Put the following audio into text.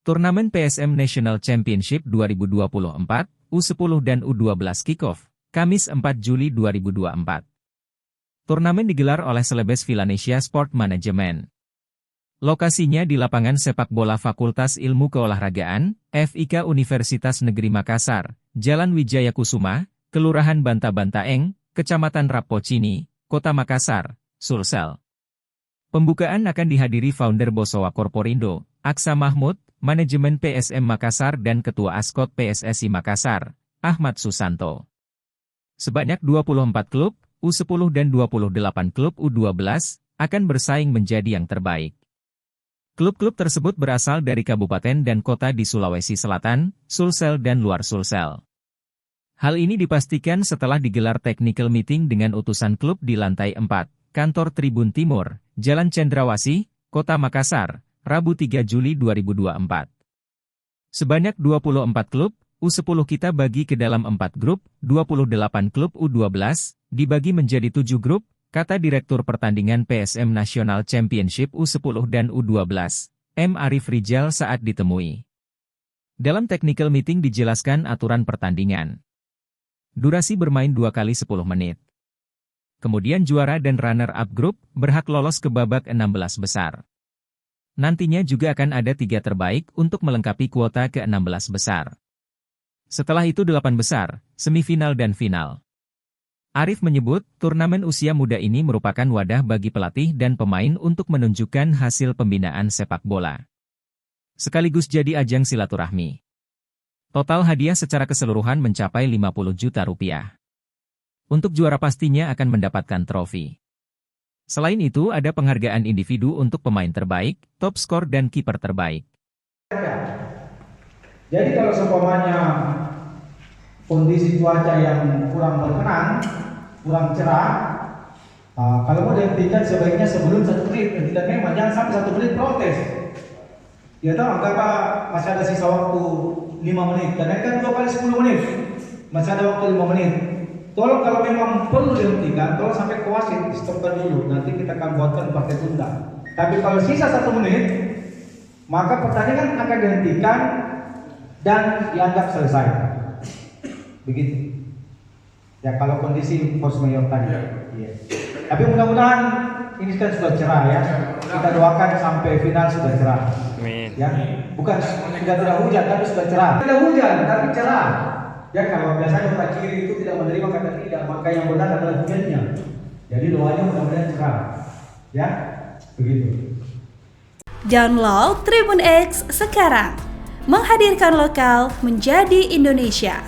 Turnamen PSM National Championship 2024, U10 dan U12 kick-off, Kamis 4 Juli 2024. Turnamen digelar oleh Celebes Villanesia Sport Management. Lokasinya di lapangan sepak bola Fakultas Ilmu Keolahragaan, FIK Universitas Negeri Makassar, Jalan Wijaya Kusuma, Kelurahan Banta-Bantaeng, Kecamatan Rapocini, Kota Makassar, Sulsel. Pembukaan akan dihadiri founder Bosowa Corporindo, Aksa Mahmud, Manajemen PSM Makassar dan Ketua Askot PSSI Makassar, Ahmad Susanto. Sebanyak 24 klub, U10 dan 28 klub U12, akan bersaing menjadi yang terbaik. Klub-klub tersebut berasal dari kabupaten dan kota di Sulawesi Selatan, Sulsel dan luar Sulsel. Hal ini dipastikan setelah digelar technical meeting dengan utusan klub di lantai 4, Kantor Tribun Timur, Jalan Cendrawasih, Kota Makassar, Rabu 3 Juli 2024. Sebanyak 24 klub, U10 kita bagi ke dalam 4 grup, 28 klub U12, dibagi menjadi 7 grup, kata Direktur Pertandingan PSM National Championship U10 dan U12, M. Arif Rijal saat ditemui. Dalam technical meeting dijelaskan aturan pertandingan. Durasi bermain 2 kali 10 menit. Kemudian juara dan runner-up grup berhak lolos ke babak 16 besar. Nantinya juga akan ada 3 terbaik untuk melengkapi kuota ke 16 besar. Setelah itu 8 besar, semifinal dan final. Arif menyebut, turnamen usia muda ini merupakan wadah bagi pelatih dan pemain untuk menunjukkan hasil pembinaan sepak bola. Sekaligus jadi ajang silaturahmi. Total hadiah secara keseluruhan mencapai 50 juta rupiah. Untuk juara pastinya akan mendapatkan trofi. Selain itu ada penghargaan individu untuk pemain terbaik, top skor dan kiper terbaik. Jadi kalau seumpamanya kondisi cuaca yang kurang berkenan, kurang cerah, kalau mau dihentikan sebaiknya sebelum 1 menit, dan memang jangan sampai 1 menit protes. Ya tahu anggap masih ada sisa waktu 5 menit, karena kan 2 kali 10 menit, masih ada waktu 5 menit. Tolong kalau memang perlu dihentikan, tolong sampai ke wasit, stopkan dulu, nanti kita akan buatkan partai tunda. Tapi kalau sisa 1 menit, maka pertandingan akan dihentikan dan dianggap selesai. Begitu. Ya kalau kondisi force majeure tadi. Iya. Tapi mudah-mudahan ini kan sudah cerah ya. Kita doakan sampai final sudah cerah. Amin. Ya, bukan sudah tidak hujan tapi sudah cerah. Tidak hujan tapi cerah. Ya kalau biasanya orang kiri itu tidak menerima kata tidak, maka yang benar adalah hujannya. Jadi doanya mudah-mudahan cerah. Ya, begitu. Download Tribun X sekarang. Menghadirkan lokal menjadi Indonesia.